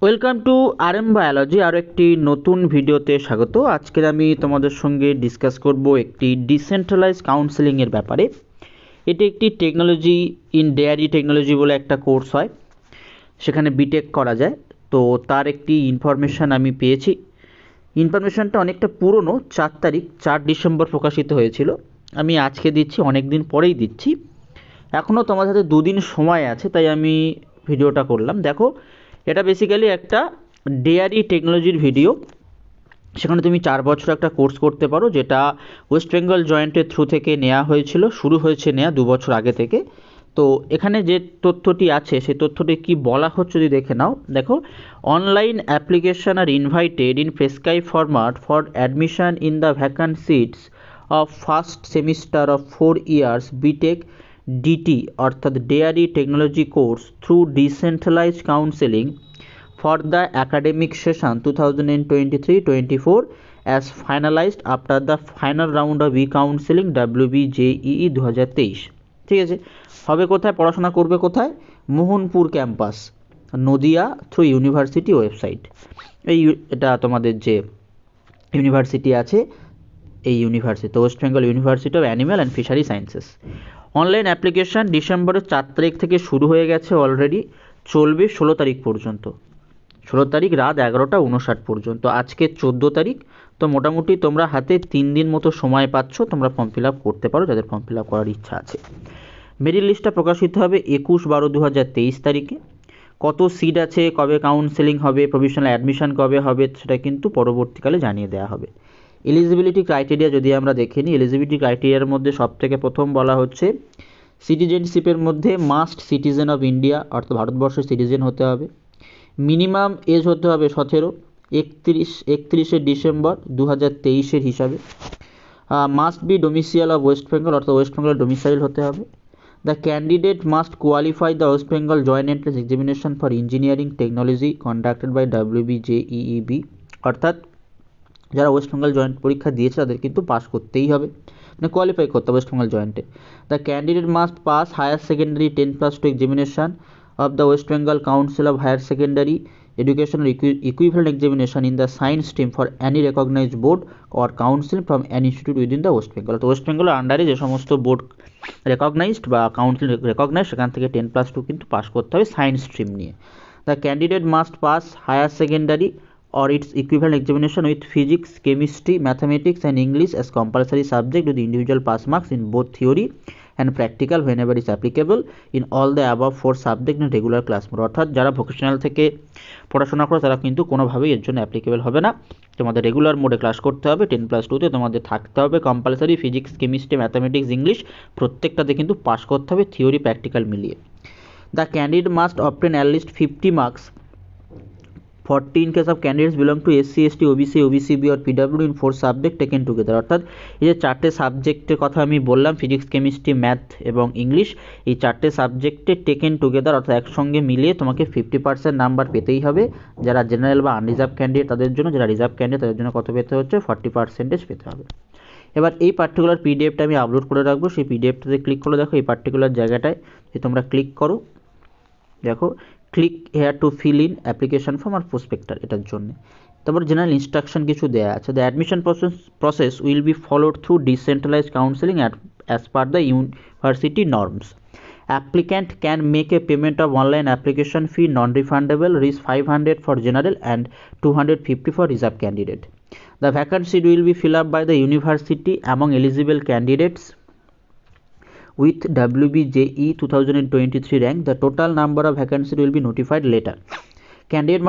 Welcome to RM biology আরও একটি নতুন ভিডিওতে স্বাগত। আজকের আমি তোমাদের সঙ্গে ডিসকাস করব একটি ডিসেন্ট্রালাইজ কাউন্সেলিংয়ের ব্যাপারে। এটি একটি টেকনোলজি ইন ডেয়ারি টেকনোলজি বলে একটা কোর্স হয়, সেখানে বিটেক করা যায়। তো তার একটি ইনফরমেশান আমি পেয়েছি। ইনফরমেশানটা অনেকটা পুরনো, 4 ডিসেম্বর প্রকাশিত হয়েছিল। আমি আজকে দিচ্ছি, অনেক দিন পরেই দিচ্ছি। এখনও তোমাদের হাতে 2 দিন সময় আছে, তাই আমি ভিডিওটা করলাম। দেখো, এটা বেসিক্যালি একটা ডেয়ারি টেকনোলজির ভিডিও। সেখানে তুমি 4 বছর একটা কোর্স করতে পারো, যেটা ওয়েস্ট বেঙ্গল জয়েন্টের থ্রু থেকে নেওয়া হয়েছিল, শুরু হয়েছে নেওয়া 2 বছর আগে থেকে। তো এখানে যে তথ্যটি আছে সেই তথ্যটি কি বলা হচ্ছে যদি দেখে নাও। দেখো, অনলাইন অ্যাপ্লিকেশন আর invited in prescribe format for admission in the vacant seats of first semester of 4 years BTech DT অর্থাৎ dairy technology course through decentralize counselling for the academic session 2023-24 as finalized after the final round of e-counseling WBJEE 2023। ঠিক আছে, হবে কোথায়, পড়াশোনা করবে কোথায়? Mohanpur campus, Nadia, through university website. এটা তোমাদের যে ইউনিভার্সিটি আছে, এই university West Bengal university of animal and fishery sciences. Online application ডিসেম্বরের 4 তারিখ থেকে শুরু হয়ে গেছে অলরেডি, চলবে 16 তারিখ পর্যন্ত। 16 তারিখ রাত 11:59 পর্যন্ত। আজকে 14 তারিখ। তো মোটামুটি তোমরা হাতে 3 দিন মতো সময় পাচ্ছ, তোমরা ফর্ম ফিল আপ করতে পারো যাদের ফর্ম ফিল আপ করার ইচ্ছা আছে। মেরিট লিস্টটা প্রকাশিত হবে 21/12/2023 তারিখে। কত সিট আছে, কবে কাউন্সেলিং হবে, প্রভিশনাল অ্যাডমিশন কবে হবে, সেটা কিন্তু পরবর্তীকালে জানিয়ে দেওয়া হবে। এলিজিবিলিটি ক্রাইটেরিয়া যদি আমরা দেখে নিই, এলিজিবিলিটি ক্রাইটেরিয়ার মধ্যে সবথেকে প্রথম বলা হচ্ছে সিটিজেনশিপের মধ্যে মাস্ট সিটিজেন অফ ইন্ডিয়া অর্থাৎ ভারতবর্ষের সিটিজেন হতে হবে। মিনিমাম এজ হতে হবে 17, 31শে ডিসেম্বর 2023 হিসাবে। Must be domicile of West Bengal অর্থাৎ ওয়েস্ট বেঙ্গল ডোমিসাইল হতে হবে। The candidate must qualify the West Bengal joint entrance examination for engineering technology conducted by WBJEEB অর্থাৎ যারা ওয়েস্ট বেঙ্গল জয়েন্ট পরীক্ষা দিয়েছে তাদের কিন্তু পাস করতেই হবে, মানে কোয়ালিফাই করতে হবে ওয়েস্ট বেঙ্গল জয়েন্টে। The candidate must pass higher secondary 10+2 examination of the West Bengal Council of Higher Secondary Education equivalent examination in the science stream for any recognized board or council from an institute within the West Bengal। তো West বেঙ্গলের আন্ডারে যে সমস্ত board recognised বা council recognised সেখান থেকে 10+2 কিন্তু pass করতে হবে সায়েন্স স্ট্রিম নিয়ে। The candidate must pass higher secondary or its equivalent examination with physics, chemistry, mathematics and English as compulsory subject with individual pass marks in both theory and practical whenever is applicable in all the above 4 subject in regular class mode। অর্থাৎ যারা vocational থেকে পড়াশোনা করে তারা কিন্তু কোনোভাবেই এর জন্য অ্যাপ্লিকেবল হবে না। তোমাদের রেগুলার মোডে ক্লাস করতে হবে, 10+2তে তোমাদের থাকতে হবে compulsory physics, chemistry, mathematics, English প্রত্যেকটাতে কিন্তু পাস করতে হবে থিওরি প্র্যাকটিক্যাল মিলিয়ে। The candidate must obtain at least 50 marks 40 in case of candidates belong to SC, ST, OBC, OBCB or PWD in 4 subject taken together। অর্থাৎ এই যে 4টে সাবজেক্টের কথা আমি বললাম, ফিজিক্স, কেমিস্ট্রি, ম্যাথ এবং ইংলিশ, এই 4টে সাবজেক্টে টেকেন টুগেদার অর্থাৎ একসঙ্গে মিলিয়ে তোমাকে 50% নাম্বার পেতেই হবে। যারা জেনারেল বা আনরিজার্ভ ক্যান্ডিডেট তাদের জন্য, যারা রিজার্ভ ক্যান্ডিডেট তাদের জন্য কত পেতে হচ্ছে, 40% পেতে হবে। এবার এই পার্টিকুলার পিডিএফটা আমি আপলোড করে রাখবো, সেই পিডিএফটাতে ক্লিক করে দেখো এই পার্টিকুলার জায়গাটায় যে তোমরা ক্লিক করো, দেখো click here to fill in application form আর প্রসপেক্টার, এটার জন্য। তারপর জেনারেল ইনস্ট্রাকশন কিছু দেওয়া আছে। The admission process will be followed through decentralize counselling as per the university norms. Applicant can make a payment of online application fee non refundable রিস 500 for general and 250 for reserve candidate. The vacancy will be fill up by the university among eligible candidates with WBJE 2023 rank. The total number of vacancies will be notified later. Candidate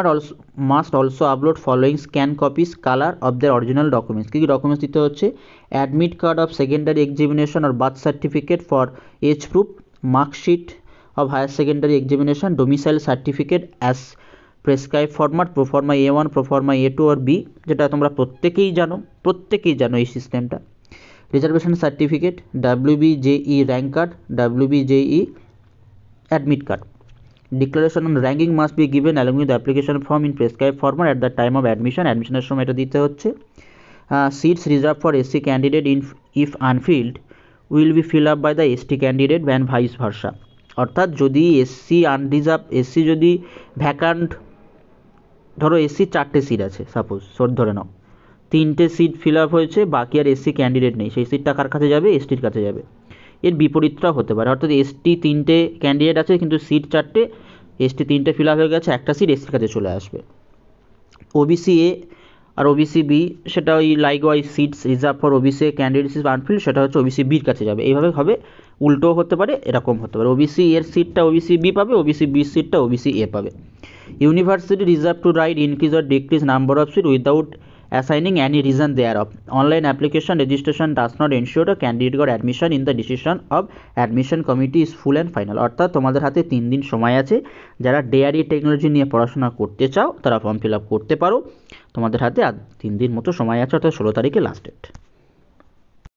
must also upload following scan copies color of their original documents। কি কি documents দিতে হচ্ছে? Admit card of secondary examination or birth certificate for age proof, marksheet of higher secondary examination, domicile certificate as prescribed format, proforma A1, proforma A2 or B, যেটা তোমরা প্রত্যেকেই জানো এই সিস্টেমটা। Reservation certificate, WBJE rank card, WBJE admit card. Declaration on ranking must be given along with application form in prescribe format at the time of admission. অ্যাডমিশনের সময় এটা দিতে হচ্ছে। Seats reserve for SC candidate if unfilled will be fill up by the ST candidate and vice versa. অর্থাৎ যদি SC যদি vacant ধরো এসসির 4টে seat আছে, সাপোজ ধরে নাও 3টে সিট ফিল আপ হয়েছে, বাকি আর এসসি ক্যান্ডিডেট নেই, সেই সিটটা কার কাছে যাবে? এসটির কাছে যাবে। এর বিপরীতটাও হতে পারে, অর্থাৎ এসটি 3টে ক্যান্ডিডেট আছে কিন্তু সিট 4টে, এসটি 3টে ফিল আপ হয়ে গেছে, একটা সিট এসটির কাছে চলে আসবে। ওবিসি এ আর ওবিসি বি, সেটা ওই likewise seats reserve for OBC candidates is unfilled, সেটা হচ্ছে ওবিসি বির কাছে যাবে। এইভাবে হবে, উল্টোও হতে পারে, এরকম হতে পারে, ওবিসি এর সিটটা ওবিসি বি পাবে, ওবিসি বির সিটটা ওবিসি এ পাবে। University reserve to right increase or decrease number of seat without assigning any reason thereof. Online application registration does not ensure a candidate got admission in the decision of admission committee is full and final. অর্থাৎ তোমাদের হাতে 3 দিন সময় আছে, যারা dairy technology নিয়ে পড়াশোনা করতে চাও তারা ফর্ম ফিল আপ করতে পারো। তোমাদের হাতে আর 3 দিন মতো সময় আছে, অর্থাৎ 16 তারিখে লাস্ট ডেট।